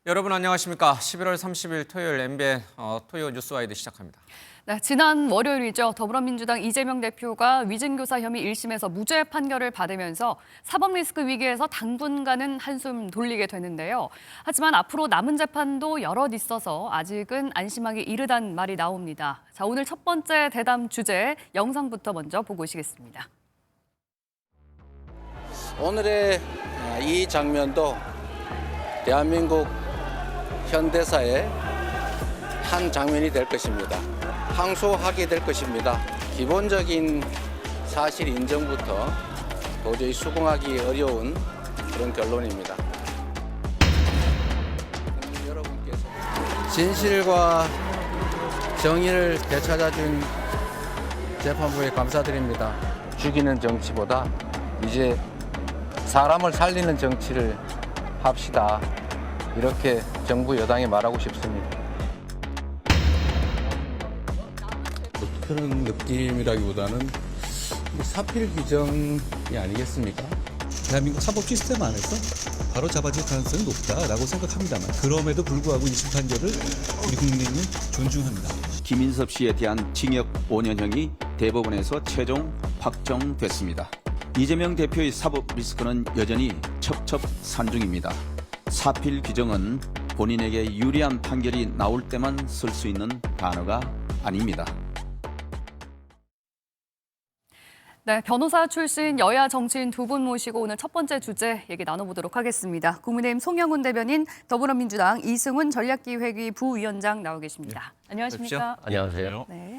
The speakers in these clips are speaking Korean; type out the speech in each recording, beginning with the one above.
여러분 안녕하십니까? 11월 30일 토요일 MBN 토요 뉴스와이드 시작합니다. 네, 지난 월요일이죠. 더불어민주당 이재명 대표가 위증교사 혐의 1심에서 무죄 판결을 받으면서 사법 리스크 위기에서 당분간은 한숨 돌리게 되는데요. 하지만 앞으로 남은 재판도 여럿 있어서 아직은 안심하기 이르단 말이 나옵니다. 자, 오늘 첫 번째 대담 주제 영상부터 먼저 보고 오시겠습니다. 오늘의 이 장면도 대한민국 현대사의 한 장면이 될 것입니다. 항소하게 될 것입니다. 기본적인 사실 인정부터 도저히 수긍하기 어려운 그런 결론입니다. 국민 여러분께서 진실과 정의를 되찾아준 재판부에 감사드립니다. 죽이는 정치보다 이제 사람을 살리는 정치를 합시다. 이렇게 정부 여당에 말하고 싶습니다. 그런 느낌이라기보다는 사필 규정이 아니겠습니까? 대한민국 사법 시스템 안에서 바로 잡아질 가능성이 높다라고 생각합니다만 그럼에도 불구하고 2심 판결을 우리 국민은 존중합니다. 김인섭 씨에 대한 징역 5년형이 대법원에서 최종 확정됐습니다. 이재명 대표의 사법 리스크는 여전히 첩첩산중입니다. 사필 규정은 본인에게 유리한 판결이 나올 때만 쓸 수 있는 단어가 아닙니다. 네, 변호사 출신 여야 정치인 두 분 모시고 오늘 첫 번째 주제 얘기 나눠보도록 하겠습니다. 국민의힘 송영훈 대변인, 더불어민주당 이승훈 전략기획위 부위원장 나와 계십니다. 안녕하십니까? 안녕하세요. 네.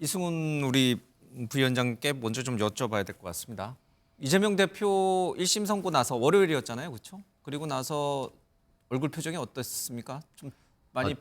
이승훈 우리 부위원장께 먼저 좀 여쭤봐야 될 것 같습니다. 이재명 대표 1심 선고 나서 월요일이었잖아요, 그렇죠? 그리고 나서 얼굴 표정이 어떻습니까? 좀 많이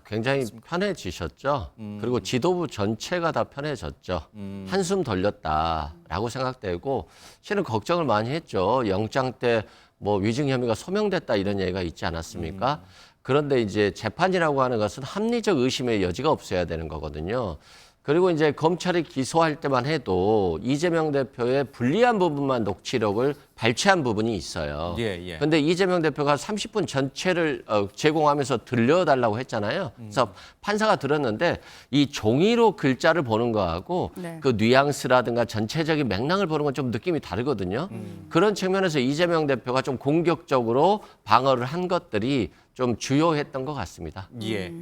굉장히 편해지셨죠. 그리고 지도부 전체가 다 편해졌죠. 한숨 돌렸다라고 생각되고 실은 걱정을 많이 했죠. 영장 때 뭐 위증 혐의가 소명됐다 이런 얘기가 있지 않았습니까? 그런데 이제 재판이라고 하는 것은 합리적 의심의 여지가 없어야 되는 거거든요. 그리고 이제 검찰이 기소할 때만 해도 이재명 대표의 불리한 부분만 녹취록을 발췌한 부분이 있어요. 그런데 이재명 대표가 30분 전체를 제공하면서 들려달라고 했잖아요. 그래서 판사가 들었는데 이 종이로 글자를 보는 거하고 그 뉘앙스라든가 전체적인 맥락을 보는 건 좀 느낌이 다르거든요. 그런 측면에서 이재명 대표가 좀 공격적으로 방어를 한 것들이 좀 주요했던 것 같습니다. 예.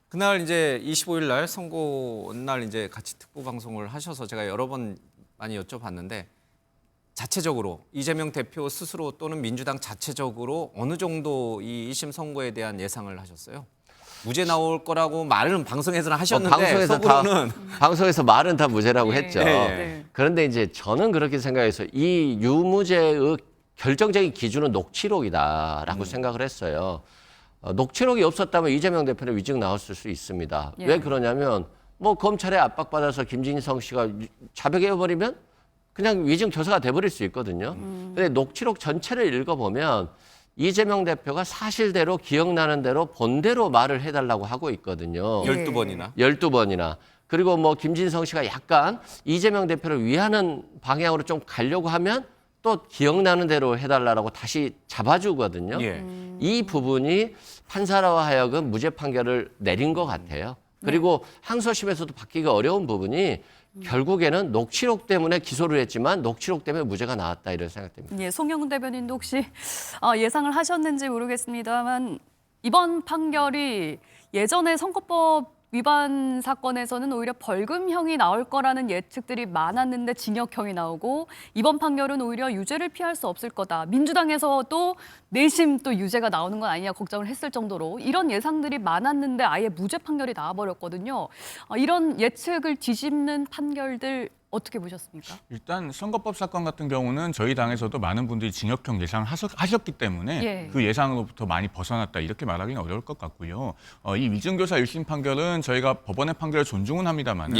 그날 이제 25일 날 선고 날 이제 같이 특보 방송을 하셔서 제가 여러 번 많이 여쭤봤는데 자체적으로 이재명 대표 스스로 또는 민주당 자체적으로 어느 정도 이 1심 선고에 대한 예상을 하셨어요? 무죄 나올 거라고 말은 방송에서는 하셨는데 방송에서 말은 다 무죄라고 했죠. 네. 그런데 이제 저는 그렇게 생각해서 이 유무죄의 결정적인 기준은 녹취록이다라고 생각을 했어요. 녹취록이 없었다면 이재명 대표는 위증 나왔을 수 있습니다. 왜 그러냐면 뭐 검찰에 압박받아서 김진성 씨가 자백해버리면 그냥 위증 교사가 돼버릴 수 있거든요. 근데 녹취록 전체를 읽어보면 이재명 대표가 사실대로 기억나는 대로 본대로 말을 해달라고 하고 있거든요. 12번이나. 12번이나. 그리고 뭐 김진성 씨가 약간 이재명 대표를 위하는 방향으로 좀 가려고 하면 또 기억나는 대로 해달라고 다시 잡아주거든요. 이 부분이 판사와 하여금 무죄 판결을 내린 것 같아요. 그리고 항소심에서도 받기가 어려운 부분이 결국에는 녹취록 때문에 기소를 했지만 녹취록 때문에 무죄가 나왔다 이런 생각됩니다. 예, 송영훈 대변인도 혹시 예상을 하셨는지 모르겠습니다만 이번 판결이 예전에 선거법 위반 사건에서는 오히려 벌금형이 나올 거라는 예측들이 많았는데 징역형이 나오고 이번 판결은 오히려 유죄를 피할 수 없을 거다. 민주당에서도 내심 또 유죄가 나오는 건 아니냐 걱정을 했을 정도로 이런 예상들이 많았는데 아예 무죄 판결이 나와버렸거든요. 이런 예측을 뒤집는 판결들 어떻게 보셨습니까? 일단 선거법 사건 같은 경우는 저희 당에서도 많은 분들이 징역형 예상하셨기 때문에 그 예상으로부터 많이 벗어났다 이렇게 말하기는 어려울 것 같고요. 이 위증교사 1심 판결은 저희가 법원의 판결을 존중은 합니다만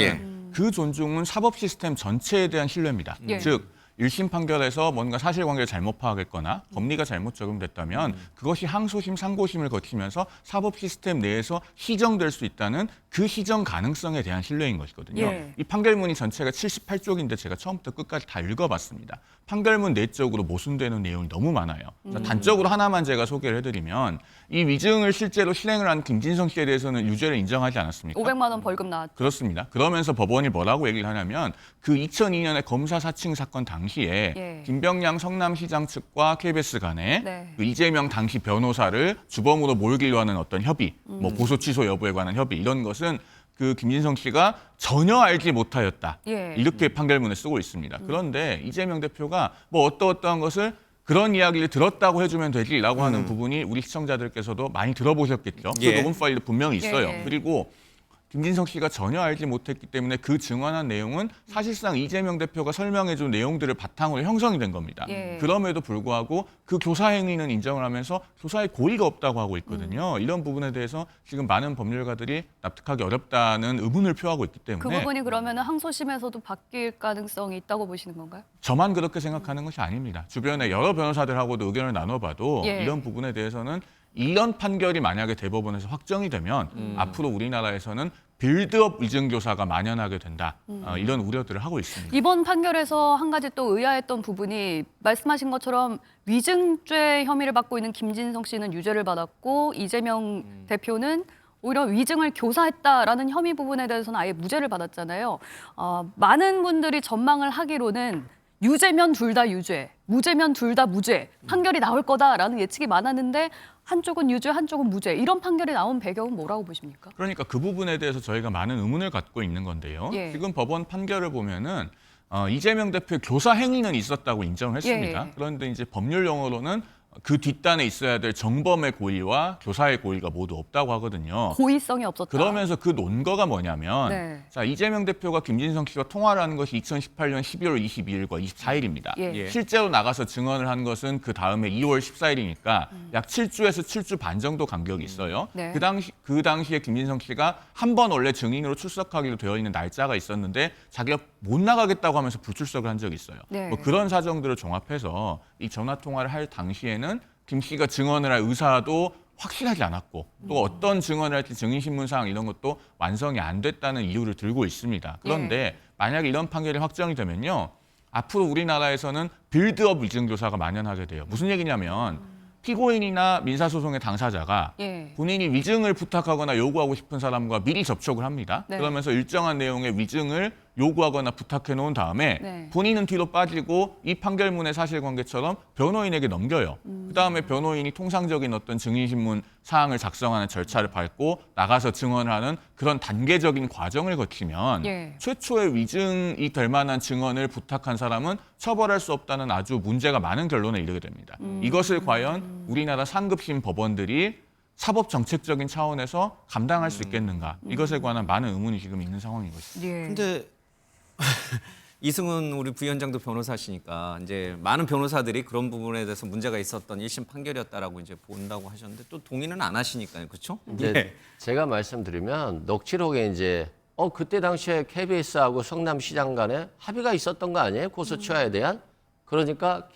그 존중은 사법 시스템 전체에 대한 신뢰입니다. 즉 1심 판결에서 뭔가 사실관계를 잘못 파악했거나 법리가 잘못 적용됐다면 그것이 항소심, 상고심을 거치면서 사법 시스템 내에서 시정될 수 있다는 그 시정 가능성에 대한 신뢰인 것이거든요. 예. 이 판결문이 전체가 78쪽인데 제가 처음부터 끝까지 다 읽어봤습니다. 판결문 내적으로 모순되는 내용이 너무 많아요. 단적으로 하나만 제가 소개를 해드리면 이 위증을 실제로 실행을 한 김진성 씨에 대해서는 유죄를 인정하지 않았습니까? 500만 원 벌금 나왔죠. 그렇습니다. 그러면서 법원이 뭐라고 얘기를 하냐면 그 2002년에 검사 사칭 사건 당시에 예. 김병량 성남시장 측과 KBS 간에 네. 그 이재명 당시 변호사를 주범으로 몰기로 하는 어떤 협의, 뭐 고소 취소 여부에 관한 협의 이런 것은 그 김진성 씨가 전혀 알지 못하였다. 예. 이렇게 판결문에 쓰고 있습니다. 그런데 이재명 대표가 뭐 어떠한 것을 그런 이야기를 들었다고 해주면 되지라고 하는 부분이 우리 시청자들께서도 많이 들어보셨겠죠. 그 예. 녹음 파일도 분명히 있어요. 예. 그리고 김진성 씨가 전혀 알지 못했기 때문에 그 증언한 내용은 사실상 이재명 대표가 설명해준 내용들을 바탕으로 형성이 된 겁니다. 예. 그럼에도 불구하고 그 교사 행위는 인정을 하면서 교사의 고의가 없다고 하고 있거든요. 이런 부분에 대해서 지금 많은 법률가들이 납득하기 어렵다는 의문을 표하고 있기 때문에 그 부분이 그러면 항소심에서도 바뀔 가능성이 있다고 보시는 건가요? 저만 그렇게 생각하는 것이 아닙니다. 주변에 여러 변호사들하고도 의견을 나눠봐도 예. 이런 부분에 대해서는 이런 판결이 만약에 대법원에서 확정이 되면 앞으로 우리나라에서는 빌드업 위증교사가 만연하게 된다. 이런 우려들을 하고 있습니다. 이번 판결에서 한 가지 또 의아했던 부분이 말씀하신 것처럼 위증죄 혐의를 받고 있는 김진성 씨는 유죄를 받았고 이재명 대표는 오히려 위증을 교사했다라는 혐의 부분에 대해서는 아예 무죄를 받았잖아요. 많은 분들이 전망을 하기로는 유죄면 둘 다 유죄, 무죄면 둘 다 무죄, 판결이 나올 거다라는 예측이 많았는데 한쪽은 유죄, 한쪽은 무죄. 이런 판결이 나온 배경은 뭐라고 보십니까? 그러니까 그 부분에 대해서 저희가 많은 의문을 갖고 있는 건데요. 예. 지금 법원 판결을 보면은 이재명 대표의 교사 행위는 있었다고 인정을 했습니다. 예. 그런데 이제 법률 용어로는 그 뒷단에 있어야 될 정범의 고의와 교사의 고의가 모두 없다고 하거든요. 고의성이 없었다. 그러면서 그 논거가 뭐냐면 네. 자 이재명 대표가 김진성 씨와 통화를 한 것이 2018년 12월 22일과 24일입니다. 예. 실제로 나가서 증언을 한 것은 그 다음에 2월 14일이니까 약 7주에서 7주 반 정도 간격이 있어요. 네. 그 당시에 김진성 씨가 한 번 원래 증인으로 출석하기로 되어 있는 날짜가 있었는데 자기가 못 나가겠다고 하면서 불출석을 한 적이 있어요. 네. 뭐 그런 사정들을 종합해서 이 전화 통화를 할 당시에는 김 씨가 증언을 할 의사도 확실하지 않았고 또 어떤 증언을 할지 증인신문사항 이런 것도 완성이 안 됐다는 이유를 들고 있습니다. 그런데 만약에 이런 판결이 확정이 되면요. 앞으로 우리나라에서는 빌드업 위증교사가 만연하게 돼요. 무슨 얘기냐면 피고인이나 민사소송의 당사자가 예. 본인이 위증을 부탁하거나 요구하고 싶은 사람과 미리 접촉을 합니다. 네. 그러면서 일정한 내용의 위증을 요구하거나 부탁해 놓은 다음에 네. 본인은 뒤로 빠지고 이 판결문의 사실관계처럼 변호인에게 넘겨요. 그다음에 변호인이 통상적인 어떤 증인신문 사항을 작성하는 절차를 밟고 나가서 증언을 하는 그런 단계적인 과정을 거치면 예. 최초의 위증이 될 만한 증언을 부탁한 사람은 처벌할 수 없다는 아주 문제가 많은 결론에 이르게 됩니다. 이것을 과연 우리나라 상급심 법원들이 사법 정책적인 차원에서 감당할 수 있겠는가? 이것에 관한 많은 의문이 지금 있는 상황인 것입니다. 예. 근데 이승훈 우리 부위원장도 변호사시니까 이제 많은 변호사들이 그런 부분에 대해서 문제가 있었던 1심 판결이었다라고 이제 본다고 하셨는데 또 동의는 안 하시니까요, 그렇죠? 이제 제가 말씀드리면 녹취록에 이제 그때 당시에 KBS하고 성남시장 간에 합의가 있었던 거 아니에요? 고소 취하에 대한? 그러니까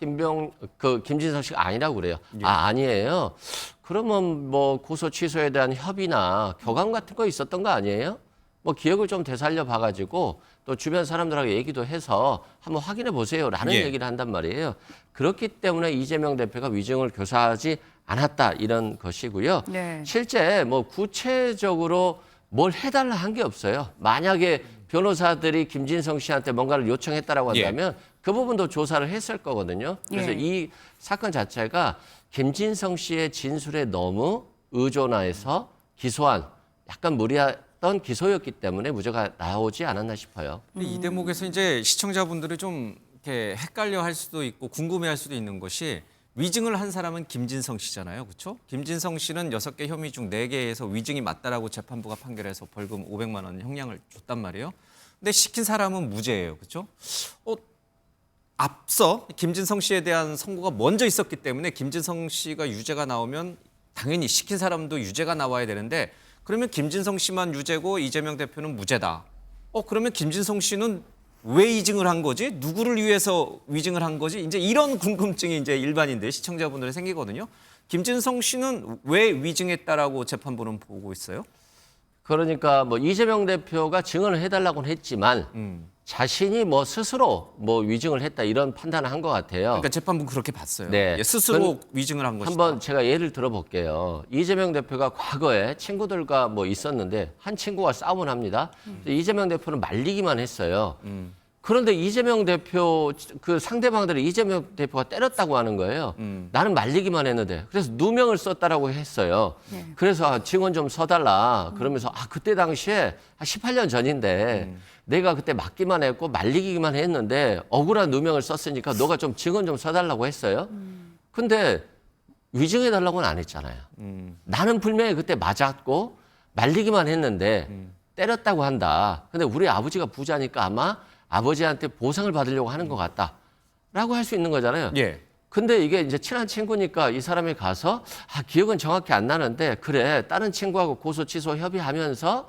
김진성 씨가 아니라고 그래요. 아니에요. 그러면 뭐 고소 취소에 대한 협의나 교감 같은 거 있었던 거 아니에요? 뭐 기억을 좀 되살려 봐가지고 또 주변 사람들하고 얘기도 해서 한번 확인해 보세요라는 예. 얘기를 한단 말이에요. 그렇기 때문에 이재명 대표가 위증을 교사하지 않았다 이런 것이고요. 네. 실제 뭐 구체적으로 뭘 해달라 한 게 없어요. 만약에 변호사들이 김진성 씨한테 뭔가를 요청했다라고 한다면 그 부분도 조사를 했을 거거든요. 그래서 예. 이 사건 자체가 김진성 씨의 진술에 너무 의존해서 기소한 약간 무리했던 기소였기 때문에 무죄가 나오지 않았나 싶어요. 근데 이 대목에서 이제 시청자분들이 좀 이렇게 헷갈려 할 수도 있고 궁금해 할 수도 있는 것이 위증을 한 사람은 김진성 씨잖아요. 그렇죠? 김진성 씨는 6개 혐의 중 4개에서 위증이 맞다라고 재판부가 판결해서 벌금 500만 원 형량을 줬단 말이에요. 근데 시킨 사람은 무죄예요. 그렇죠? 앞서 김진성 씨에 대한 선고가 먼저 있었기 때문에 김진성 씨가 유죄가 나오면 당연히 시킨 사람도 유죄가 나와야 되는데 그러면 김진성 씨만 유죄고 이재명 대표는 무죄다. 그러면 김진성 씨는 왜 위증을 한 거지? 누구를 위해서 위증을 한 거지? 이제 이런 궁금증이 이제 일반인들 시청자분들이 생기거든요. 김진성 씨는 왜 위증했다라고 재판부는 보고 있어요? 그러니까 뭐 이재명 대표가 증언을 해달라고는 했지만 자신이 뭐 스스로 뭐 위증을 했다 이런 판단을 한 것 같아요. 그러니까 재판부는 그렇게 봤어요. 네. 예, 스스로 위증을 한 것이다. 한번 제가 예를 들어볼게요. 이재명 대표가 과거에 친구들과 뭐 있었는데 한 친구가 싸움을 합니다. 이재명 대표는 말리기만 했어요. 그런데 이재명 대표 그 상대방들을 이재명 대표가 때렸다고 하는 거예요. 나는 말리기만 했는데 그래서 누명을 썼다라고 했어요. 그래서 증언 좀 서달라. 그러면서 그때 당시에 한 18년 전인데 내가 그때 맞기만 했고 말리기만 했는데 억울한 누명을 썼으니까 너가 좀 증언 좀 서달라고 했어요. 근데 위증해달라고는 안 했잖아요. 나는 분명히 그때 맞았고 말리기만 했는데 때렸다고 한다. 근데 우리 아버지가 부자니까 아마 아버지한테 보상을 받으려고 하는 것 같다라고 할 수 있는 거잖아요. 예. 근데 이게 이제 친한 친구니까 이 사람이 가서 기억은 정확히 안 나는데 그래 다른 친구하고 고소 취소 협의하면서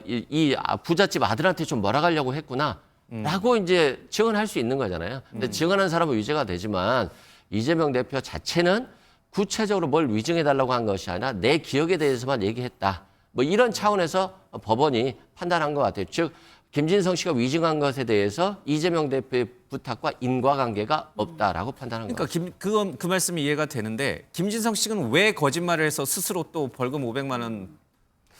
이 부잣집 아들한테 좀 몰아가려고 했구나라고 이제 증언할 수 있는 거잖아요. 근데 증언한 사람은 유죄가 되지만 이재명 대표 자체는 구체적으로 뭘 위증해달라고 한 것이 아니라 내 기억에 대해서만 얘기했다. 뭐 이런 차원에서 법원이 판단한 것 같아요. 즉 김진성 씨가 위증한 것에 대해서 이재명 대표의 부탁과 인과관계가 없다라고 판단한 거죠. 그러니까 그 말씀이 이해가 되는데 김진성 씨는 왜 거짓말을 해서 스스로 또 벌금 500만 원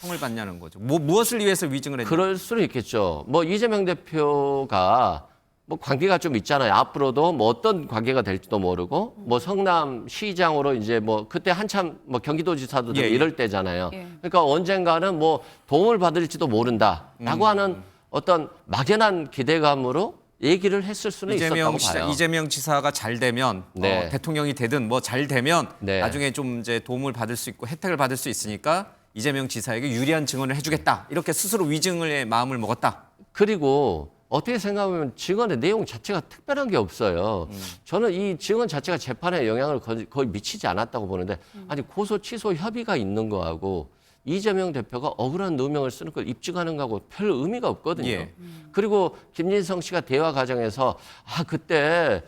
형을 받냐는 거죠. 무엇을 위해서 위증을 했냐? 그럴 수는 있겠죠. 뭐 이재명 대표가 뭐 관계가 좀 있잖아요. 앞으로도 뭐 어떤 관계가 될지도 모르고 뭐 성남시장으로 이제 뭐 그때 한참 뭐 경기도지사도 되고 이럴 때잖아요. 그러니까 언젠가는 뭐 도움을 받을지도 모른다라고 하는 어떤 막연한 기대감으로 얘기를 했을 수는 있었다고 봐요. 이재명 지사가 잘 되면 네. 대통령이 되든 뭐 잘 되면 네. 나중에 좀 이제 도움을 받을 수 있고 혜택을 받을 수 있으니까 이재명 지사에게 유리한 증언을 해주겠다. 이렇게 스스로 위증을 마음을 먹었다. 그리고 어떻게 생각하면 증언의 내용 자체가 특별한 게 없어요. 저는 이 증언 자체가 재판에 영향을 거의 미치지 않았다고 보는데 아니 고소 취소 협의가 있는 거하고 이재명 대표가 억울한 누명을 쓰는 걸 입증하는 거하고 별 의미가 없거든요. 예. 그리고 김진성 씨가 대화 과정에서 그때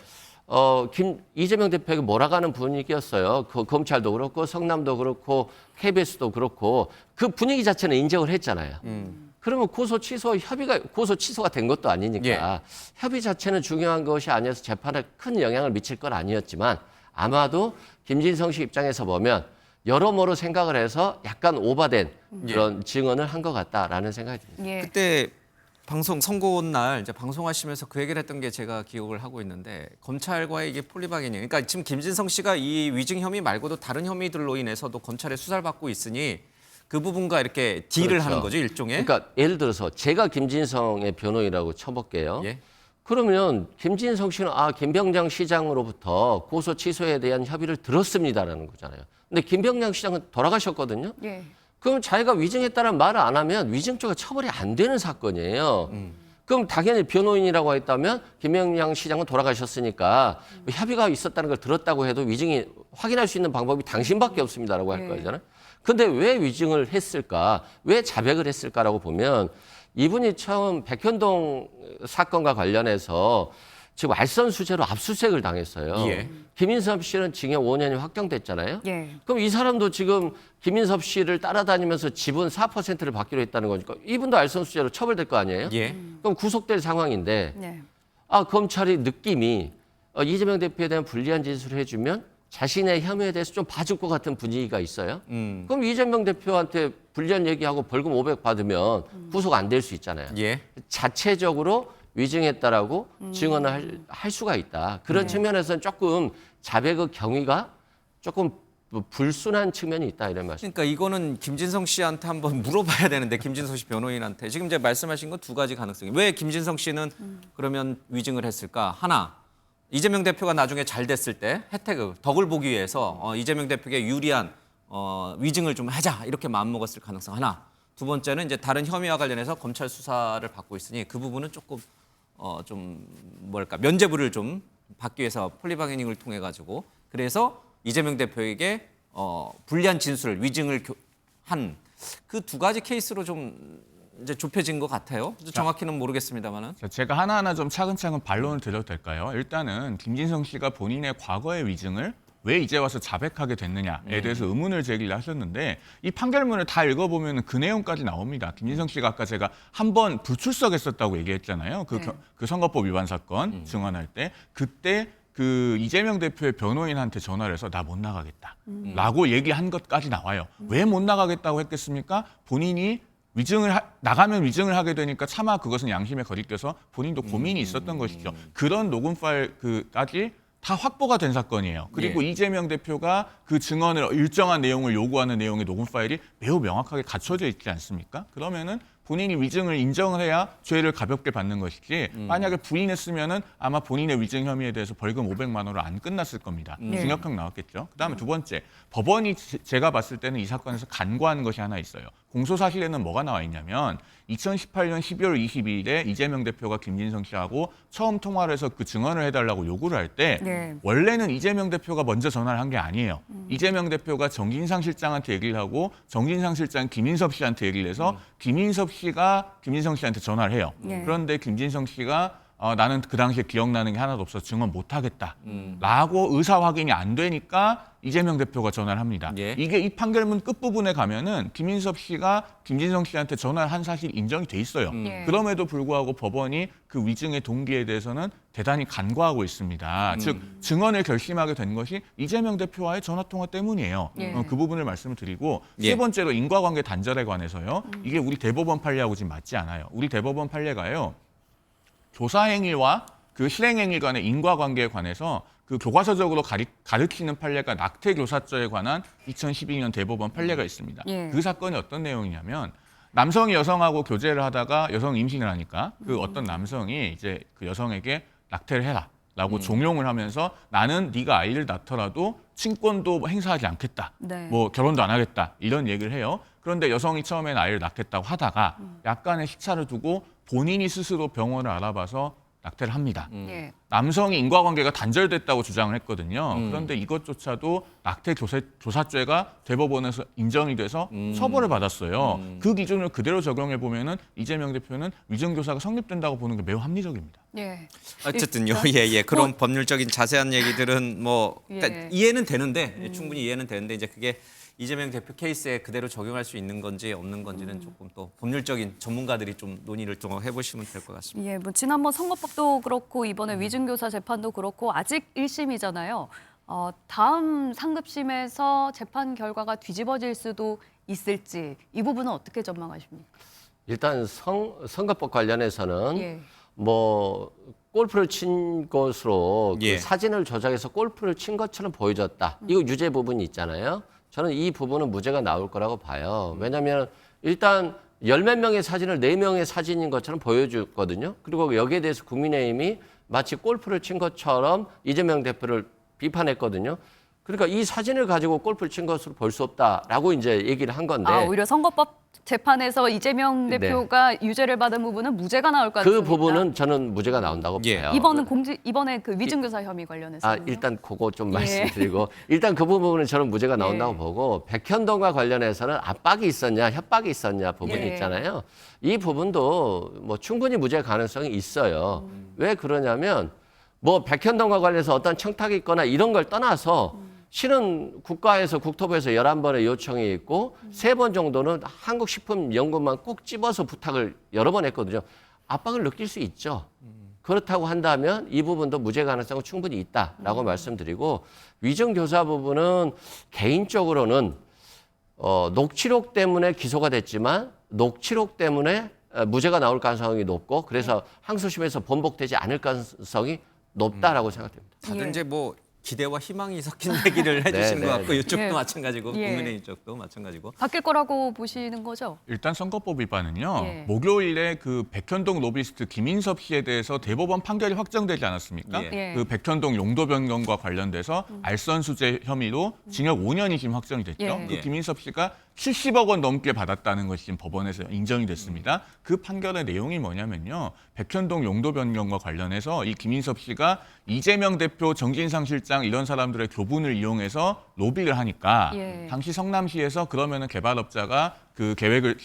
이재명 대표에게 몰아가는 분위기였어요. 그 검찰도 그렇고 성남도 그렇고 KBS도 그렇고 그 분위기 자체는 인정을 했잖아요. 그러면 고소 취소가 된 것도 아니니까 협의 자체는 중요한 것이 아니어서 재판에 큰 영향을 미칠 건 아니었지만 아마도 김진성 씨 입장에서 보면 여러모로 생각을 해서 약간 오바된 그런 증언을 한 것 같다라는 생각이 듭니다. 그때 선고 날 이제 방송하시면서 그 얘기를 했던 게 제가 기억을 하고 있는데 검찰과의 이게 폴리바게닝. 그러니까 지금 김진성 씨가 이 위증 혐의 말고도 다른 혐의들로 인해서도 검찰에 수사를 받고 있으니 그 부분과 이렇게 딜을 그렇죠. 하는 거죠, 일종의. 그러니까 예를 들어서 제가 김진성의 변호인이라고 쳐볼게요. 예. 그러면 김진성 씨는 김병장 시장으로부터 고소 취소에 대한 협의를 들었습니다라는 거잖아요. 근데 김병장 시장은 돌아가셨거든요. 예. 그럼 자기가 위증했다는 말을 안 하면 위증죄가 처벌이 안 되는 사건이에요. 그럼 당연히 변호인이라고 했다면 김병장 시장은 돌아가셨으니까 협의가 있었다는 걸 들었다고 해도 위증이 확인할 수 있는 방법이 당신밖에 없습니다라고 할 거잖아요. 근데 왜 위증을 했을까? 왜 자백을 했을까라고 보면 이분이 처음 백현동 사건과 관련해서 지금 알선수재로 압수수색을 당했어요. 예. 김인섭 씨는 징역 5년이 확정됐잖아요. 예. 그럼 이 사람도 지금 김인섭 씨를 따라다니면서 지분 4%를 받기로 했다는 거니까 이분도 알선수재로 처벌될 거 아니에요? 예. 그럼 구속될 상황인데 네. 검찰이 느낌이 이재명 대표에 대한 불리한 진술을 해주면 자신의 혐의에 대해서 좀 봐줄 것 같은 분위기가 있어요. 그럼 이재명 대표한테 불리한 얘기하고 벌금 500 받으면 구속 안 될 수 있잖아요. 예. 자체적으로 위증했다라고 증언을 할 수가 있다. 그런 측면에서는 조금 자백의 경위가 조금 불순한 측면이 있다 이런 말씀. 그러니까 이거는 김진성 씨한테 한번 물어봐야 되는데 김진성 씨 변호인한테 지금 이제 말씀하신 건 두 가지 가능성이 왜 김진성 씨는 그러면 위증을 했을까? 하나, 이재명 대표가 나중에 잘 됐을 때 혜택을 덕을 보기 위해서 이재명 대표에게 유리한 위증을 좀 하자 이렇게 마음먹었을 가능성 하나. 두 번째는 이제 다른 혐의와 관련해서 검찰 수사를 받고 있으니 그 부분은 조금 좀 뭐랄까 면죄부를 좀 받기 위해서 폴리바게닝을 통해 가지고 그래서 이재명 대표에게 불리한 진술, 위증을 한 그 두 가지 케이스로 좀 이제 좁혀진 것 같아요. 정확히는 모르겠습니다만은. 자, 제가 하나하나 좀 차근차근 반론을 드려도 될까요? 일단은 김진성 씨가 본인의 과거의 위증을 왜 이제 와서 자백하게 됐느냐에 대해서 의문을 제기를 하셨는데 이 판결문을 다 읽어보면 그 내용까지 나옵니다. 김진성 씨가 아까 제가 한 번 불출석했었다고 얘기했잖아요. 그 선거법 위반 사건 증언할 때 그때 그 이재명 대표의 변호인한테 전화를 해서 나 못 나가겠다라고 얘기한 것까지 나와요. 왜 못 나가겠다고 했겠습니까? 본인이 나가면 위증을 하게 되니까 차마 그것은 양심에 거리껴서 본인도 고민이 있었던 것이죠. 그런 녹음 파일까지 다 확보가 된 사건이에요. 그리고 이재명 대표가 그 증언을 일정한 내용을 요구하는 내용의 녹음 파일이 매우 명확하게 갖춰져 있지 않습니까? 그러면은 본인이 위증을 인정을 해야 죄를 가볍게 받는 것이지 만약에 부인했으면은 아마 본인의 위증 혐의에 대해서 벌금 500만 원으로 안 끝났을 겁니다. 징역형 나왔겠죠. 그다음에 두 번째, 법원이 제가 봤을 때는 이 사건에서 간과한 것이 하나 있어요. 공소사실에는 뭐가 나와 있냐면 2018년 12월 22일에 이재명 대표가 김진성 씨하고 처음 통화를 해서 그 증언을 해달라고 요구를 할 때 원래는 이재명 대표가 먼저 전화를 한 게 아니에요. 이재명 대표가 정진상 실장한테 얘기를 하고 정진상 실장 김인섭 씨한테 얘기를 해서 김인섭 씨가 김진성 씨한테 전화를 해요. 그런데 김진성 씨가 나는 그 당시에 기억나는 게 하나도 없어서 증언 못하겠다 라고 의사 확인이 안 되니까 이재명 대표가 전화를 합니다. 이게 이 판결문 끝부분에 가면은 김인섭 씨가 김진성 씨한테 전화를 한 사실이 인정이 돼 있어요. 그럼에도 불구하고 법원이 그 위증의 동기에 대해서는 대단히 간과하고 있습니다. 즉 증언을 결심하게 된 것이 이재명 대표와의 전화통화 때문이에요. 그 부분을 말씀을 드리고 세 번째로 인과관계 단절에 관해서요. 이게 우리 대법원 판례하고 지금 맞지 않아요. 우리 대법원 판례가요. 조사행위와 그 실행행위 간의 인과관계에 관해서 그 교과서적으로 가르치는 판례가 낙태교사죄에 관한 2012년 대법원 판례가 있습니다. 그 사건이 어떤 내용이냐면 남성이 여성하고 교제를 하다가 여성이 임신을 하니까 그 어떤 남성이 이제 그 여성에게 낙태를 해라라고 종용을 하면서 나는 네가 아이를 낳더라도 친권도 행사하지 않겠다. 뭐 결혼도 안 하겠다. 이런 얘기를 해요. 그런데 여성이 처음에는 아이를 낳겠다고 하다가 약간의 시차를 두고 본인이 스스로 병원을 알아봐서 낙태를 합니다. 남성이 인과관계가 단절됐다고 주장을 했거든요. 그런데 이것조차도 낙태교사죄가 대법원에서 인정이 돼서 처벌을 받았어요. 그 기준을 그대로 적용해 보면은 이재명 대표는 위증교사가 성립된다고 보는 게 매우 합리적입니다. 어쨌든요. 그런 법률적인 자세한 얘기들은 뭐 그러니까 이해는 되는데 충분히 이해는 되는데 이제 그게 이재명 대표 케이스에 그대로 적용할 수 있는 건지 없는 건지는 조금 또 법률적인 전문가들이 좀 논의를 좀 해보시면 될 것 같습니다. 뭐 지난번 선거법도 그렇고 이번에 위증교사 재판도 그렇고 아직 1심이잖아요. 다음 상급심에서 재판 결과가 뒤집어질 수도 있을지 이 부분은 어떻게 전망하십니까? 일단 선거법 관련해서는 뭐 골프를 친 것으로 그 사진을 조작해서 골프를 친 것처럼 보여졌다. 이거 유죄 부분이 있잖아요. 저는 이 부분은 무죄가 나올 거라고 봐요. 왜냐하면 일단 10몇 명의 사진을 4명의 사진인 것처럼 보여줬거든요. 그리고 여기에 대해서 국민의힘이 마치 골프를 친 것처럼 이재명 대표를 비판했거든요. 그러니까 이 사진을 가지고 골프를 친 것으로 볼 수 없다라고 이제 얘기를 한 건데. 오히려 선거법 재판에서 이재명 대표가 유죄를 받은 부분은 무죄가 나올 것 같습니다. 그 부분은 저는 무죄가 나온다고 봐요. 이번에 그 위증교사 혐의 관련해서. 일단 그거 좀 말씀드리고 일단 그 부분은 저는 무죄가 나온다고 보고 백현동과 관련해서는 압박이 있었냐 협박이 있었냐 부분이 있잖아요. 이 부분도 뭐 충분히 무죄 가능성이 있어요. 왜 그러냐면 뭐 백현동과 관련해서 어떤 청탁이 있거나 이런 걸 떠나서 실은 국토부에서 11번의 요청이 있고 3번 정도는 한국식품연구만 꼭 집어서 부탁을 여러 번 했거든요. 압박을 느낄 수 있죠. 그렇다고 한다면 이 부분도 무죄 가능성은 충분히 있다라고 말씀드리고 위증교사 부분은 개인적으로는 녹취록 때문에 기소가 됐지만 녹취록 때문에 무죄가 나올 가능성이 높고 그래서 항소심에서 번복되지 않을 가능성이 높다라고 생각됩니다. 다들 이제 뭐 기대와 희망이 섞인 얘기를 해주시는 것 같고 이쪽도 마찬가지고 국민의힘 쪽도 마찬가지고 바뀔 거라고 보시는 거죠? 일단 선거법 위반은요. 목요일에 그 백현동 로비스트 김인섭 씨에 대해서 대법원 판결이 확정되지 않았습니까? 그 백현동 용도 변경과 관련돼서 알선수재 혐의로 징역 5년이 지금 확정이 됐죠. 그 김인섭 씨가 70억 원 넘게 받았다는 것이 지금 법원에서 인정이 됐습니다. 그 판결의 내용이 뭐냐면요. 백현동 용도 변경과 관련해서 이 김인섭 씨가 이재명 대표, 정진상 실장 이런 사람들의 교분을 이용해서 로비를 하니까 당시 성남시에서 그러면은 개발업자가 그 계획을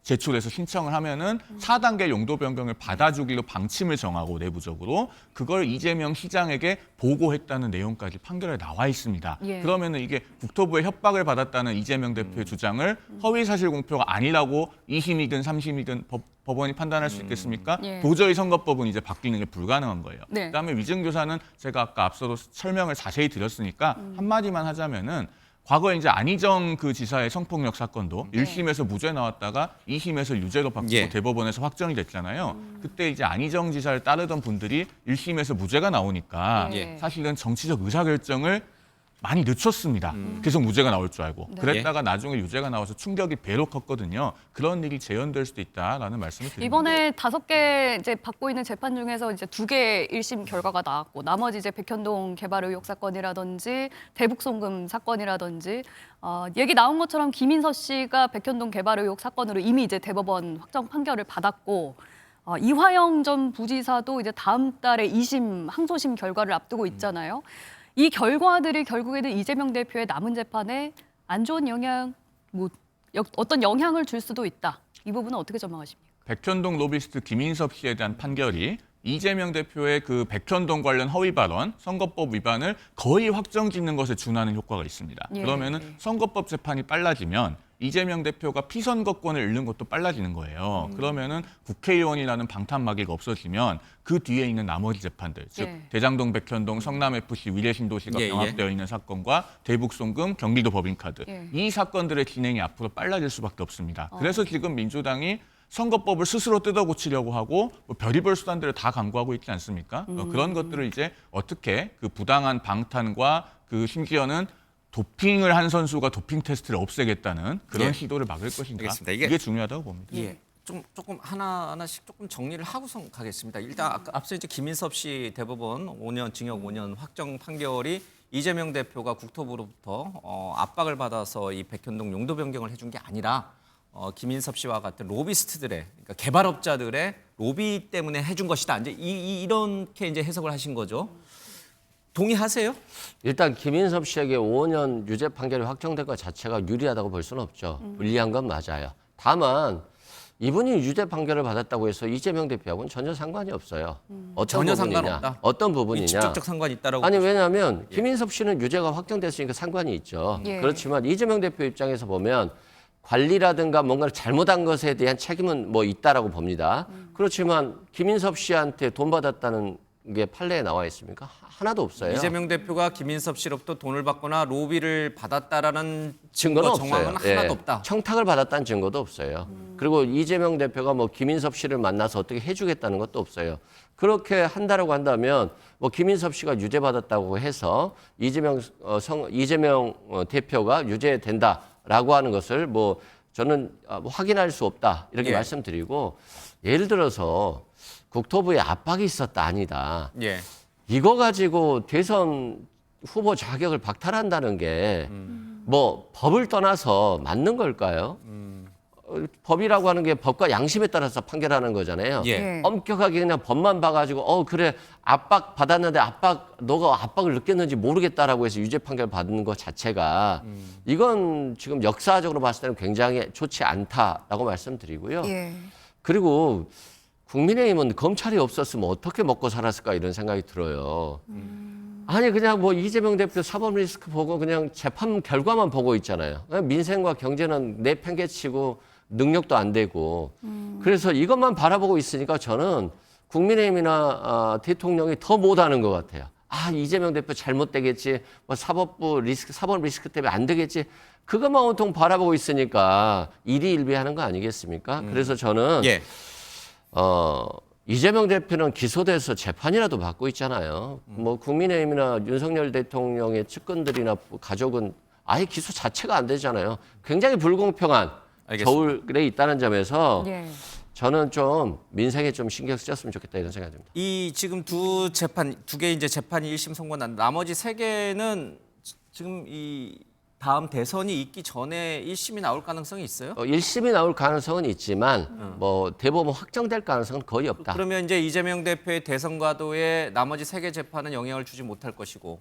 제출해서 신청을 하면은 4단계 용도 변경을 받아주기로 방침을 정하고 내부적으로 그걸 이재명 시장에게 보고했다는 내용까지 판결에 나와 있습니다. 예. 그러면은 이게 국토부의 협박을 받았다는 이재명 대표의 주장을 허위 사실 공표가 아니라고 2심이든 3심이든 법원이 판단할 수 있겠습니까? 예. 도저히 선거법은 이제 바뀌는 게 불가능한 거예요. 네. 그다음에 위증교사는 제가 아까 앞서도 설명을 자세히 드렸으니까 한마디만 하자면은 과거에 이제 안희정 그 지사의 성폭력 사건도 1심에서 무죄 나왔다가 2심에서 유죄로 바뀌고 예. 대법원에서 확정이 됐잖아요. 그때 이제 안희정 지사를 따르던 분들이 1심에서 무죄가 나오니까 예. 사실은 정치적 의사결정을 많이 늦췄습니다. 계속 무죄가 나올 줄 알고. 네. 그랬다가 나중에 유죄가 나와서 충격이 배로 컸거든요. 그런 일이 재현될 수도 있다라는 말씀을 드립니다. 이번에 5개 이제 받고 있는 재판 중에서 이제 2개 1심 결과가 나왔고 나머지 이제 백현동 개발 의혹 사건이라든지 대북 송금 사건이라든지 얘기 나온 것처럼 김인서 씨가 백현동 개발 의혹 사건으로 이미 이제 대법원 확정 판결을 받았고 이화영 전 부지사도 이제 다음 달에 2심 항소심 결과를 앞두고 있잖아요. 이 결과들이 결국에는 이재명 대표의 남은 재판에 안 좋은 영향, 어떤 영향을 줄 수도 있다. 이 부분은 어떻게 전망하십니까? 백현동 로비스트 김인섭 씨에 대한 판결이 이재명 대표의 그 백현동 관련 허위 발언, 선거법 위반을 거의 확정짓는 것에 준하는 효과가 있습니다. 예. 그러면은 선거법 재판이 빨라지면 이재명 대표가 피선거권을 잃는 것도 빨라지는 거예요. 그러면은 국회의원이라는 방탄마개가 없어지면 그 뒤에 있는 나머지 재판들, 즉 예. 대장동, 백현동, 성남FC, 위례신도시가 예, 예. 병합되어 있는 사건과 대북송금, 경기도 법인카드 예. 이 사건들의 진행이 앞으로 빨라질 수밖에 없습니다. 그래서 지금 민주당이 선거법을 스스로 뜯어고치려고 하고 뭐 별의별 수단들을 다 강구하고 있지 않습니까? 그런 것들을 이제 어떻게 그 부당한 방탄과 그 심지어는 도핑을 한 선수가 도핑 테스트를 없애겠다는 그런 예. 시도를 막을 것인가? 알겠습니다. 이게 중요하다고 봅니다. 예. 조금 하나씩 조금 정리를 하고서 가겠습니다. 일단 앞서 이제 김인섭 씨 대법원 5년 징역 5년 확정 판결이 이재명 대표가 국토부로부터 압박을 받아서 이 백현동 용도 변경을 해준 게 아니라 김인섭 씨와 같은 로비스트들의 그러니까 개발업자들의 로비 때문에 해준 것이다. 이제 이렇게 이제 해석을 하신 거죠. 동의하세요? 일단 김인섭 씨에게 5년 유죄 판결이 확정된 것 자체가 유리하다고 볼 수는 없죠. 불리한 건 맞아요. 다만 이분이 유죄 판결을 받았다고 해서 이재명 대표하고는 전혀 상관이 없어요. 어떤 전혀 부분이냐? 상관없다. 어떤 부분이냐? 직접적 상관이 있다라고. 아니 왜냐하면 김인섭 씨는 유죄가 확정됐으니까 상관이 있죠. 예. 그렇지만 이재명 대표 입장에서 보면 관리라든가 뭔가를 잘못한 것에 대한 책임은 뭐 있다라고 봅니다. 그렇지만 김인섭 씨한테 돈 받았다는 게 판례에 나와 있습니까? 하나도 없어요. 이재명 대표가 김인섭 씨로부터 돈을 받거나 로비를 받았다라는 증거는 증거 정황은 없어요. 하나도 예. 없다. 청탁을 받았다는 증거도 없어요. 그리고 이재명 대표가 뭐 김인섭 씨를 만나서 어떻게 해주겠다는 것도 없어요. 그렇게 한다라고 한다면 뭐 김인섭 씨가 유죄받았다고 해서 이재명 대표가 유죄된다라고 하는 것을 뭐 저는 확인할 수 없다 이렇게 예. 말씀드리고 예를 들어서 국토부에 압박이 있었다 아니다. 예. 이거 가지고 대선 후보 자격을 박탈한다는 게 뭐 법을 떠나서 맞는 걸까요? 법이라고 하는 게 법과 양심에 따라서 판결하는 거잖아요. 예. 엄격하게 그냥 법만 봐가지고 그래 압박 받았는데 너가 압박을 느꼈는지 모르겠다라고 해서 유죄 판결 받는 것 자체가 이건 지금 역사적으로 봤을 때는 굉장히 좋지 않다라고 말씀드리고요. 예. 그리고 국민의힘은 검찰이 없었으면 어떻게 먹고 살았을까 이런 생각이 들어요. 아니 그냥 뭐 이재명 대표 사법 리스크 보고 그냥 재판 결과만 보고 있잖아요. 민생과 경제는 내팽개치고 능력도 안 되고 그래서 이것만 바라보고 있으니까 저는 국민의힘이나 대통령이 더 못하는 것 같아요. 이재명 대표 잘못되겠지, 뭐 사법 리스크 때문에 안 되겠지. 그것만 온통 바라보고 있으니까 일희일비하는 거 아니겠습니까? 그래서 저는 예. 이재명 대표는 기소돼서 재판이라도 받고 있잖아요. 뭐 국민의힘이나 윤석열 대통령의 측근들이나 가족은 아예 기소 자체가 안 되잖아요. 굉장히 불공평한 알겠습니다. 저울에 있다는 점에서 예. 저는 좀 민생에 좀 신경 쓰였으면 좋겠다 이런 생각이 듭니다. 이 지금 두 개 이제 재판이 1심 선고 난 나머지 3개는 지금 이 다음 대선이 있기 전에 1심이 나올 가능성이 있어요? 1심이 나올 가능성은 있지만 뭐 대법원 확정될 가능성은 거의 없다. 그러면 이제 이재명 대표의 대선과도에 나머지 3개 재판은 영향을 주지 못할 것이고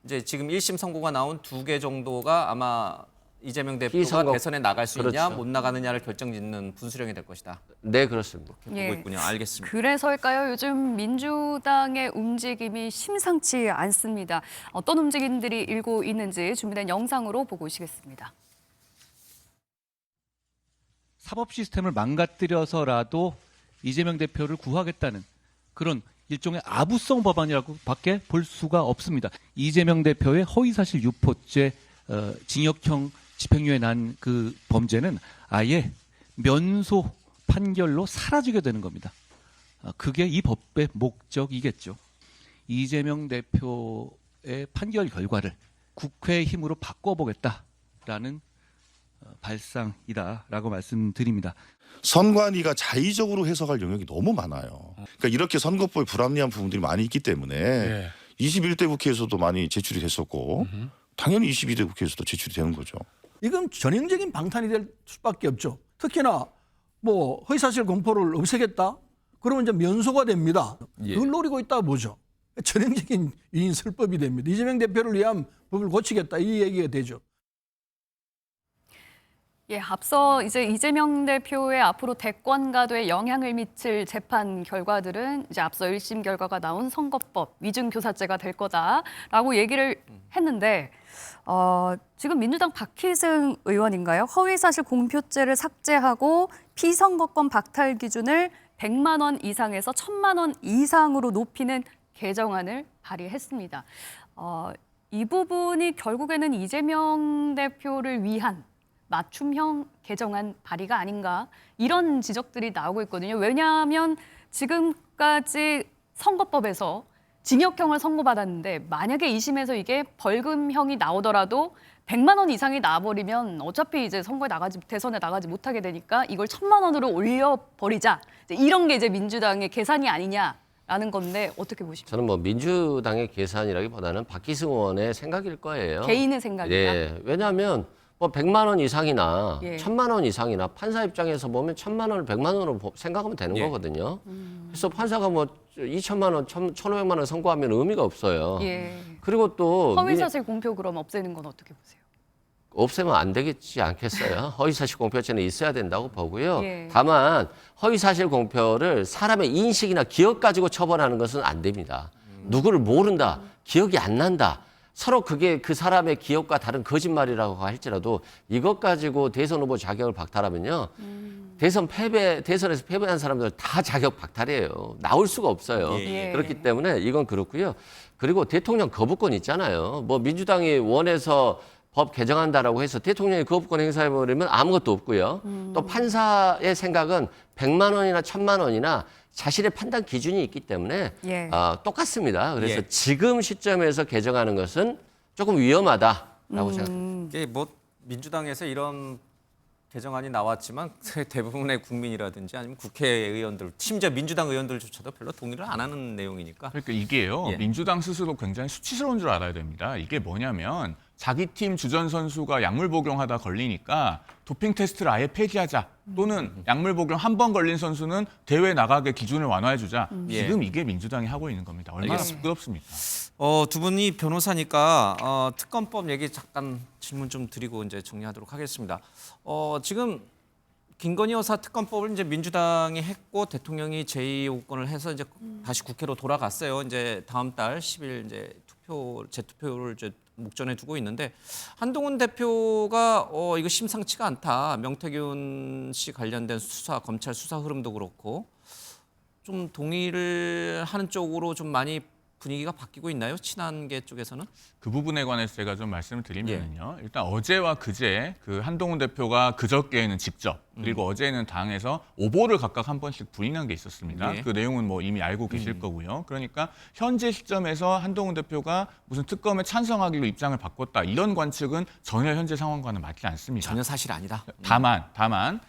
이제 지금 1심 선고가 나온 2개 정도가 아마 이재명 대표가 피선거- 대선에 나갈 수 있냐 그렇죠. 못 나가느냐를 결정짓는 분수령이 될 것이다. 네, 그렇습니다. 이렇게 예. 보고 있군요. 알겠습니다. 그래서일까요? 요즘 민주당의 움직임이 심상치 않습니다. 어떤 움직임들이 일고 있는지 준비된 영상으로 보고 오시겠습니다. 사법 시스템을 망가뜨려서라도 이재명 대표를 구하겠다는 그런 일종의 아부성 법안이라고밖에 볼 수가 없습니다. 이재명 대표의 허위사실 유포죄 징역형 집행유예 난 그 범죄는 아예 면소 판결로 사라지게 되는 겁니다. 그게 이 법의 목적이겠죠. 이재명 대표의 판결 결과를 국회의 힘으로 바꿔보겠다라는 발상이다라고 말씀드립니다. 선관위가 자의적으로 해석할 영역이 너무 많아요. 그러니까 이렇게 선거법에 불합리한 부분들이 많이 있기 때문에 21대 국회에서도 많이 제출이 됐었고 당연히 22대 국회에서도 제출이 되는 거죠. 이건 전형적인 방탄이 될 수밖에 없죠. 특히나 뭐 허위사실 공표를 없애겠다? 그러면 이제 면소가 됩니다. 그걸 노리고 있다 보죠. 전형적인 위인설법이 됩니다. 이재명 대표를 위한 법을 고치겠다 이 얘기가 되죠. 예, 앞서 이제 이재명 대표의 앞으로 대권가도에 영향을 미칠 재판 결과들은 이제 앞서 1심 결과가 나온 선거법 위증교사죄가 될 거다라고 얘기를 했는데 지금 민주당 박희승 의원인가요? 허위사실 공표죄를 삭제하고 피선거권 박탈 기준을 100만 원 이상에서 1000만 원 이상으로 높이는 개정안을 발의했습니다. 이 부분이 결국에는 이재명 대표를 위한 맞춤형 개정안 발의가 아닌가 이런 지적들이 나오고 있거든요. 왜냐하면 지금까지 선거법에서 징역형을 선고받았는데 만약에 2심에서 이게 벌금형이 나오더라도 100만 원 이상이 나와버리면 어차피 이제 대선에 나가지 못하게 되니까 이걸 1000만 원으로 올려버리자. 이런 게 이제 민주당의 계산이 아니냐라는 건데 어떻게 보십니까? 저는 뭐 민주당의 계산이라기보다는 박희승 의원의 생각일 거예요. 개인의 생각이다. 네, 왜냐하면 뭐 100만 원 이상이나 예. 1000만 원 이상이나 판사 입장에서 보면 1000만 원을 100만 원으로 생각하면 되는 예. 거거든요. 그래서 판사가 뭐 2천만 원, 1,500만 원 선고하면 의미가 없어요. 예. 그리고 또 허위사실 공표 그럼 없애는 건 어떻게 보세요? 없애면 안 되겠지 않겠어요? 허위사실 공표죄는 있어야 된다고 보고요. 예. 다만 허위사실 공표를 사람의 인식이나 기억 가지고 처벌하는 것은 안 됩니다. 누구를 모른다, 기억이 안 난다. 서로 그게 그 사람의 기억과 다른 거짓말이라고 할지라도 이것 가지고 대선 후보 자격을 박탈하면요. 대선에서 패배한 사람들 다 자격 박탈이에요. 나올 수가 없어요. 예. 그렇기 때문에 이건 그렇고요. 그리고 대통령 거부권 있잖아요. 뭐 민주당이 원해서 법 개정한다라고 해서 대통령이 거부권 행사해버리면 아무것도 없고요. 또 판사의 생각은 100만 원이나 1000만 원이나 자신의 판단 기준이 있기 때문에 예. 똑같습니다. 그래서 예. 지금 시점에서 개정하는 것은 조금 위험하다라고 생각합니다. 이게 뭐 민주당에서 이런 개정안이 나왔지만 대부분의 국민이라든지 아니면 국회의원들, 심지어 민주당 의원들조차도 별로 동의를 안 하는 내용이니까. 그러니까 이게요. 예. 민주당 스스로 굉장히 수치스러운 줄 알아야 됩니다. 이게 뭐냐면 자기 팀 주전 선수가 약물 복용하다 걸리니까 도핑 테스트를 아예 폐지하자. 또는 약물 복용 한 번 걸린 선수는 대회 나가게 기준을 완화해주자. 지금 이게 민주당이 하고 있는 겁니다. 얼마나 알겠습니다. 부끄럽습니까? 두 분이 변호사니까 특검법 얘기 잠깐 질문 좀 드리고 이제 정리하도록 하겠습니다. 지금 김건희 여사 특검법을 이제 민주당이 했고 대통령이 제2호권을 해서 이제 다시 국회로 돌아갔어요. 이제 다음 달 10일 이제 재투표를 이제 목전에 두고 있는데 한동훈 대표가 이거 심상치가 않다. 명태균 씨 관련된 수사, 검찰 수사 흐름도 그렇고 좀 동의를 하는 쪽으로 좀 많이 분위기가 바뀌고 있나요? 친한계 쪽에서는? 그 부분에 관해서 제가 좀 말씀을 드리면요. 일단 어제와 그제 그 한동훈 대표가 그저께에는 직접 그리고 어제는 당에서 오보를 각각 한 번씩 부인한 게 있었습니다. 예. 그 내용은 뭐 이미 알고 계실 거고요. 그러니까 현재 시점에서 한동훈 대표가 무슨 특검에 찬성하기로 입장을 바꿨다 이런 관측은 전혀 현재 상황과는 맞지 않습니다. 전혀 사실 아니다. 다만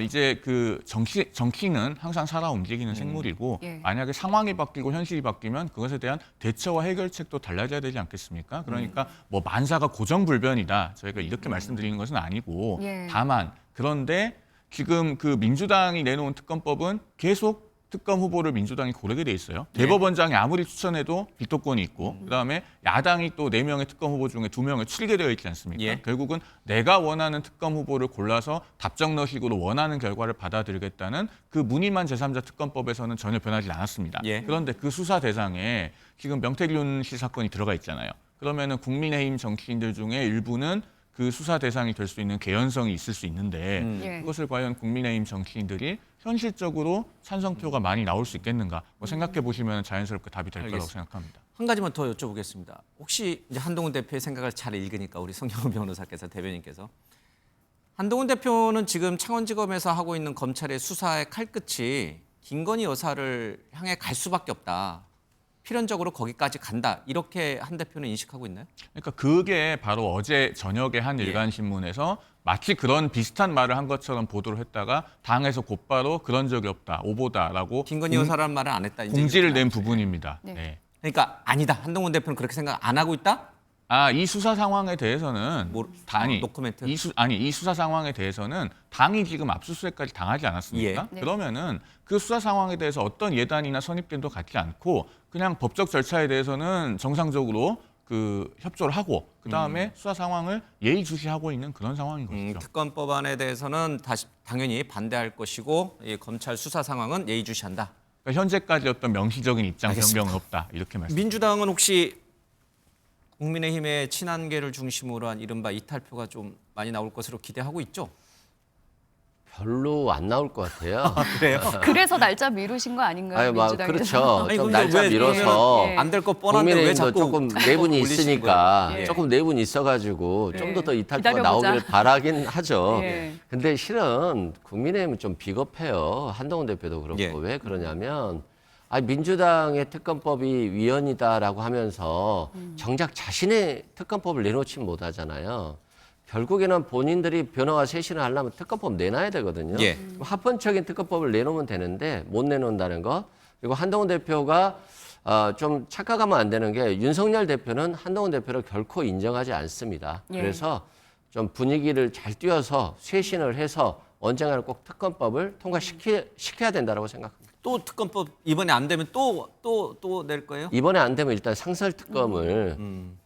이제 그 정치는 항상 살아 움직이는 생물이고 예. 만약에 상황이 바뀌고 현실이 바뀌면 그것에 대한 대처와 해결책도 달라져야 되지 않겠습니까? 그러니까 뭐 만사가 고정불변이다. 저희가 이렇게 말씀드리는 것은 아니고 예. 다만 그런데 지금 그 민주당이 내놓은 특검법은 계속 특검 후보를 민주당이 고르게 돼 있어요. 대법원장이 아무리 추천해도 비토권이 있고 그다음에 야당이 또 4명의 특검 후보 중에 2명을 치게 되어 있지 않습니까? 예. 결국은 내가 원하는 특검 후보를 골라서 답정너식으로 원하는 결과를 받아들이겠다는 그 무늬만 제3자 특검법에서는 전혀 변하지 않았습니다. 예. 그런데 그 수사 대상에 지금 명태균 씨 사건이 들어가 있잖아요. 그러면은 국민의힘 정치인들 중에 일부는 그 수사 대상이 될 수 있는 개연성이 있을 수 있는데 예. 그것을 과연 국민의힘 정치인들이 현실적으로 찬성표가 많이 나올 수 있겠는가 생각해 보시면 자연스럽게 답이 될 거라고 알겠습니다. 생각합니다. 한 가지만 더 여쭤보겠습니다. 혹시 이제 한동훈 대표의 생각을 잘 읽으니까 우리 송영훈 변호사께서 대변인께서 한동훈 대표는 지금 창원지검에서 하고 있는 검찰의 수사의 칼끝이 김건희 여사를 향해 갈 수밖에 없다. 필연적으로 거기까지 간다. 이렇게 한 대표는 인식하고 있나요? 그러니까 그게 바로 어제 저녁에 한 일간신문에서 마치 그런 비슷한 말을 한 것처럼 보도를 했다가 당에서 곧바로 그런 적이 없다, 오보다라고 김건희 여사라는 말을 안 했다. 이제 공지를 이렇게 낸 나왔죠. 부분입니다. 네. 네. 그러니까 아니다. 한동훈 대표는 그렇게 생각 안 하고 있다? 이 수사 상황에 대해서는 노코멘트. 이 수사 상황에 대해서는 당이 지금 압수수색까지 당하지 않았습니까? 네. 그러면은 그 수사 상황에 대해서 어떤 예단이나 선입견도 갖지 않고 그냥 법적 절차에 대해서는 정상적으로 그 협조를 하고 그 다음에 수사 상황을 예의주시하고 있는 그런 상황인 것이죠. 특검법안에 대해서는 당연히 반대할 것이고 이 검찰 수사 상황은 예의주시한다. 그러니까 현재까지 어떤 명시적인 입장 알겠습니다. 변경은 없다 이렇게 말씀. 민주당은 혹시 국민의힘의 친한계를 중심으로 한 이른바 이탈표가 좀 많이 나올 것으로 기대하고 있죠? 별로 안 나올 것 같아요. 그래요? 그래서 날짜 미루신 거 아닌가요? 아니, 막 민주당에서? 그렇죠. 아니, 좀 근데 날짜 왜 밀어서 예. 안 될 거 뻔한데 왜 국민의힘도 자꾸 조금 내분이 올리시는 있으니까 거예요? 예. 조금 내분이 있어가지고 좀 더 이탈표가 기다려보자. 나오기를 바라긴 하죠. 예. 근데 실은 국민의힘은 좀 비겁해요. 한동훈 대표도 그렇고. 예. 왜 그러냐면 민주당의 특검법이 위헌이다라고 하면서 정작 자신의 특검법을 내놓지 못하잖아요. 결국에는 본인들이 변화와 쇄신을 하려면 특검법 내놔야 되거든요. 예. 합헌적인 특검법을 내놓으면 되는데 못 내놓는다는 거. 그리고 한동훈 대표가 좀 착각하면 안 되는 게 윤석열 대표는 한동훈 대표를 결코 인정하지 않습니다. 예. 그래서 좀 분위기를 잘 띄워서 쇄신을 해서 언젠가는 꼭 특검법을 통과시켜야 된다고 생각합니다. 또 특검법 이번에 안 되면 또 낼 거예요? 이번에 안 되면 일단 상설 특검을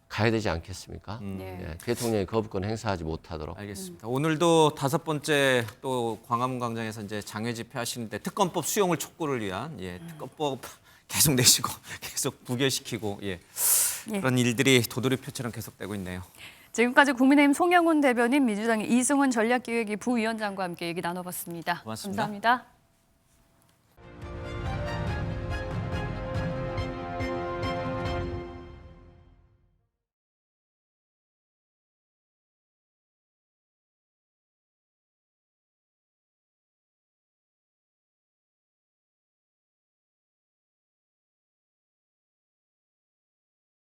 가야 되지 않겠습니까? 예. 예, 대통령이 거부권 행사하지 못하도록. 알겠습니다. 오늘도 5번째 또 광화문 광장에서 이제 장외 집회 하시는데 특검법 수용을 촉구를 위한 특검법 계속 내시고 계속 부결시키고 그런 일들이 도돌이표처럼 계속되고 있네요. 지금까지 국민의힘 송영훈 대변인, 민주당의 이승훈 전략기획위 부위원장과 함께 얘기 나눠봤습니다. 고맙습니다. 감사합니다.